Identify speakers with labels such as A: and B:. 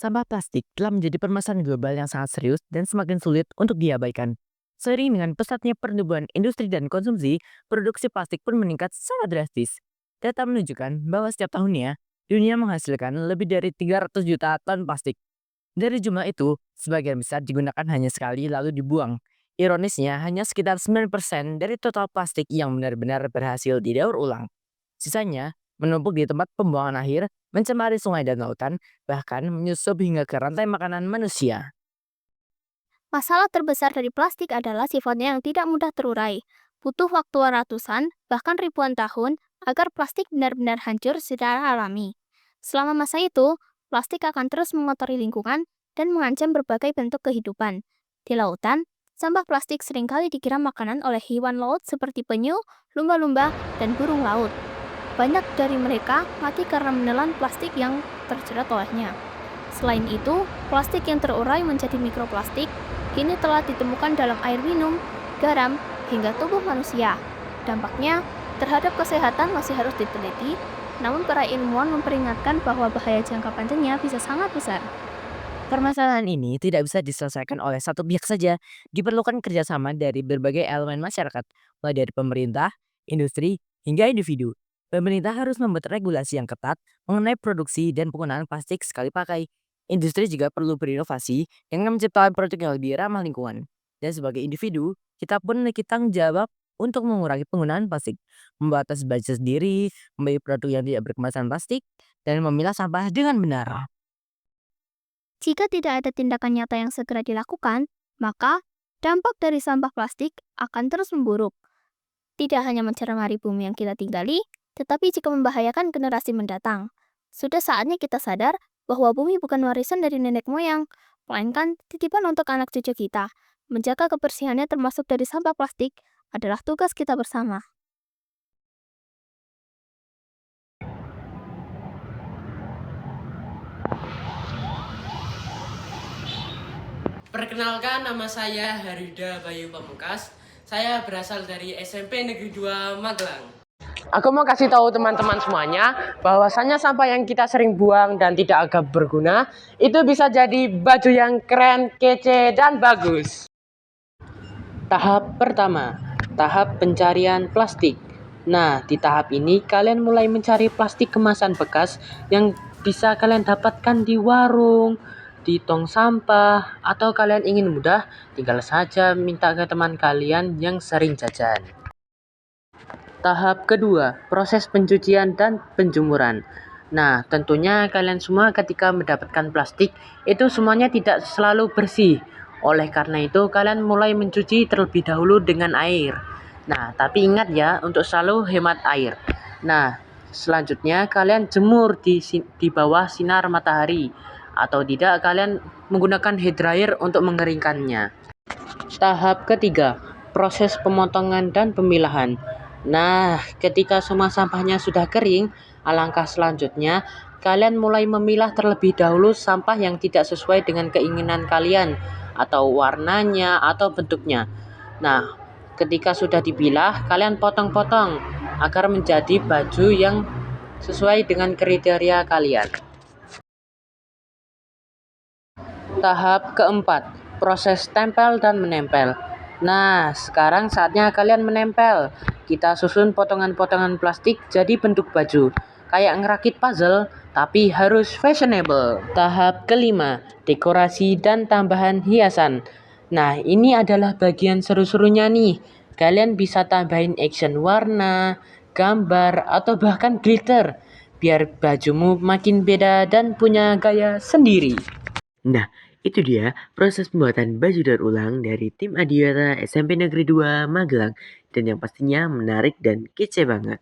A: Sampah plastik telah menjadi permasalahan global yang sangat serius dan semakin sulit untuk diabaikan. Seiring dengan pesatnya pertumbuhan industri dan konsumsi, produksi plastik pun meningkat sangat drastis. Data menunjukkan bahwa setiap tahunnya, dunia menghasilkan lebih dari 300 juta ton plastik. Dari jumlah itu, sebagian besar digunakan hanya sekali lalu dibuang. Ironisnya, hanya sekitar 9% dari total plastik yang benar-benar berhasil didaur ulang. Sisanya menumpuk di tempat pembuangan akhir, mencemari sungai dan lautan, bahkan menyusup hingga ke rantai makanan manusia.
B: Masalah terbesar dari plastik adalah sifatnya yang tidak mudah terurai. Butuh waktu ratusan, bahkan ribuan tahun, agar plastik benar-benar hancur secara alami. Selama masa itu, plastik akan terus mengotori lingkungan dan mengancam berbagai bentuk kehidupan. Di lautan, sampah plastik seringkali dikira makanan oleh hewan laut seperti penyu, lumba-lumba, dan burung laut. Banyak dari mereka mati karena menelan plastik yang terjerat olehnya. Selain itu, plastik yang terurai menjadi mikroplastik kini telah ditemukan dalam air minum, garam, hingga tubuh manusia. Dampaknya terhadap kesehatan masih harus diteliti, namun para ilmuwan memperingatkan bahwa bahaya jangka panjangnya bisa sangat besar.
A: Permasalahan ini tidak bisa diselesaikan oleh satu pihak saja, diperlukan kerjasama dari berbagai elemen masyarakat, mulai dari pemerintah, industri, hingga individu. Pemerintah harus membuat regulasi yang ketat mengenai produksi dan penggunaan plastik sekali pakai. Industri juga perlu berinovasi dengan menciptakan produk yang lebih ramah lingkungan. Dan sebagai individu, kita pun memiliki tanggung jawab untuk mengurangi penggunaan plastik, membatasi budget sendiri, membeli produk yang tidak berkemasan plastik, dan memilah sampah dengan benar.
B: Jika tidak ada tindakan nyata yang segera dilakukan, maka dampak dari sampah plastik akan terus memburuk. Tidak hanya mencemari bumi yang kita tinggali, tetapi juga membahayakan generasi mendatang. Sudah saatnya kita sadar bahwa bumi bukan warisan dari nenek moyang, melainkan titipan untuk anak cucu kita. Menjaga kebersihannya termasuk dari sampah plastik adalah tugas kita bersama.
C: Perkenalkan, nama saya Harida Bayu Pamungkas. Saya berasal dari SMP Negeri 2 Magelang. Aku mau kasih tahu teman-teman semuanya bahwasannya sampah yang kita sering buang dan tidak agak berguna itu bisa jadi baju yang keren, kece, dan bagus. Tahap pertama, tahap pencarian plastik. Nah, di tahap ini kalian mulai mencari plastik kemasan bekas yang bisa kalian dapatkan di warung, di tong sampah, atau kalian ingin mudah, tinggal saja minta ke teman kalian yang sering jajan. Tahap kedua, proses pencucian dan penjemuran. Nah, tentunya kalian semua ketika mendapatkan plastik, itu semuanya tidak selalu bersih. Oleh karena itu, kalian mulai mencuci terlebih dahulu dengan air. Nah, tapi ingat ya, untuk selalu hemat air. Nah, selanjutnya kalian jemur di bawah sinar matahari. Atau tidak, kalian menggunakan hair dryer untuk mengeringkannya. Tahap ketiga, proses pemotongan dan pemilahan. Nah, ketika semua sampahnya sudah kering, alangkah selanjutnya kalian mulai memilah terlebih dahulu sampah yang tidak sesuai dengan keinginan kalian, atau warnanya, atau bentuknya. Nah, ketika sudah dipilah, kalian potong-potong agar menjadi baju yang sesuai dengan kriteria kalian. Tahap keempat, proses tempel dan menempel. Nah, sekarang saatnya kalian menempel. Kita susun potongan-potongan plastik jadi bentuk baju. Kayak ngerakit puzzle, tapi harus fashionable. Tahap kelima, dekorasi dan tambahan hiasan. Nah, ini adalah bagian seru-serunya nih. Kalian bisa tambahin action warna, gambar, atau bahkan glitter. Biar bajumu makin beda dan punya gaya sendiri. Nah, itu dia proses pembuatan baju daur ulang dari tim Adiara SMP Negeri 2 Magelang dan yang pastinya menarik dan kece banget.